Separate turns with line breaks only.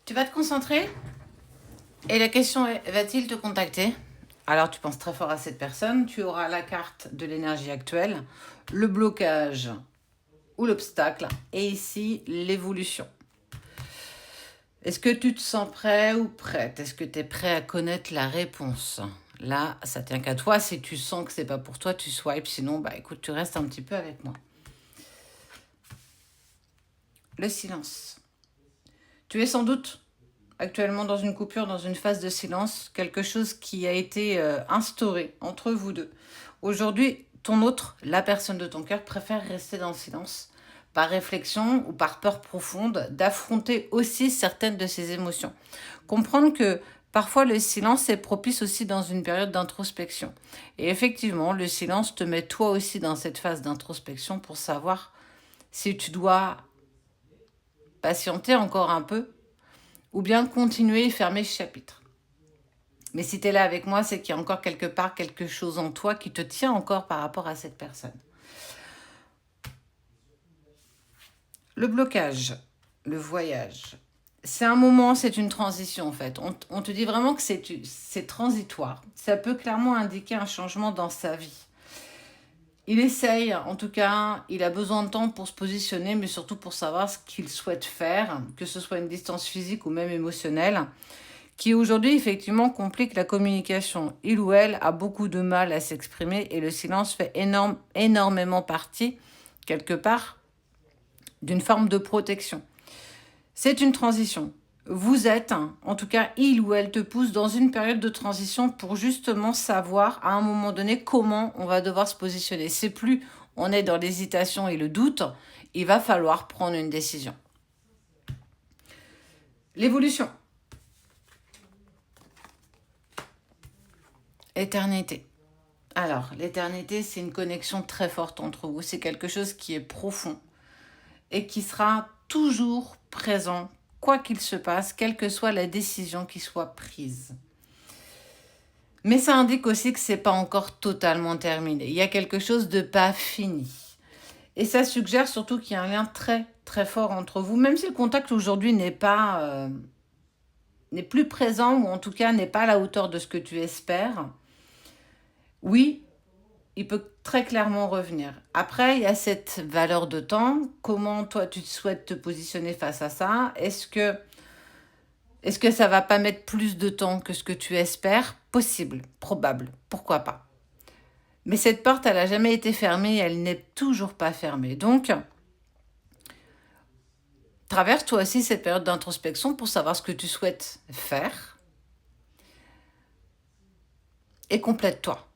Tu vas te concentrer et la question est, va-t-il te contacter? Alors tu penses très fort à cette personne, tu auras la carte de l'énergie actuelle, le blocage ou l'obstacle et ici l'évolution. Est-ce que tu te sens prêt ou prête? Est-ce que tu es prêt à connaître la réponse? Là, ça tient qu'à toi. Si tu sens que c'est pas pour toi, tu swipes. Sinon, bah écoute, tu restes un petit peu avec moi. Le silence. Tu es sans doute actuellement dans une coupure, dans une phase de silence, quelque chose qui a été instauré entre vous deux. Aujourd'hui, ton autre, la personne de ton cœur, préfère rester dans le silence, par réflexion ou par peur profonde, d'affronter aussi certaines de ses émotions. Comprendre que parfois le silence est propice aussi dans une période d'introspection. Et effectivement, le silence te met toi aussi dans cette phase d'introspection pour savoir si tu dois patienter encore un peu ou bien continuer et fermer ce chapitre. Mais si tu es là avec moi, c'est qu'il y a encore quelque part quelque chose en toi qui te tient encore par rapport à cette personne. Le blocage, le voyage, c'est un moment, c'est une transition en fait. On te dit vraiment que c'est transitoire. Ça peut clairement indiquer un changement dans sa vie. Il essaye, en tout cas, il a besoin de temps pour se positionner, mais surtout pour savoir ce qu'il souhaite faire, que ce soit une distance physique ou même émotionnelle, qui aujourd'hui effectivement complique la communication. Il ou elle a beaucoup de mal à s'exprimer et le silence fait énormément partie, quelque part, d'une forme de protection. C'est une transition. Vous êtes, en tout cas, il ou elle te pousse dans une période de transition pour justement savoir à un moment donné comment on va devoir se positionner. C'est plus on est dans l'hésitation et le doute, il va falloir prendre une décision. L'évolution. Éternité. Alors, l'éternité, c'est une connexion très forte entre vous. C'est quelque chose qui est profond et qui sera toujours présent, quoi qu'il se passe, quelle que soit la décision qui soit prise. Mais ça indique aussi que c'est pas encore totalement terminé. Il y a quelque chose de pas fini. Et ça suggère surtout qu'il y a un lien très très fort entre vous, même si le contact aujourd'hui n'est plus présent ou en tout cas n'est pas à la hauteur de ce que tu espères. Oui, il peut très clairement revenir. Après, il y a cette valeur de temps. Comment toi, tu souhaites te positionner face à ça? Est-ce que ça va pas mettre plus de temps que ce que tu espères? Possible, probable, pourquoi pas. Mais cette porte, elle n'a jamais été fermée, elle n'est toujours pas fermée. Donc, traverse toi aussi cette période d'introspection pour savoir ce que tu souhaites faire et complète-toi.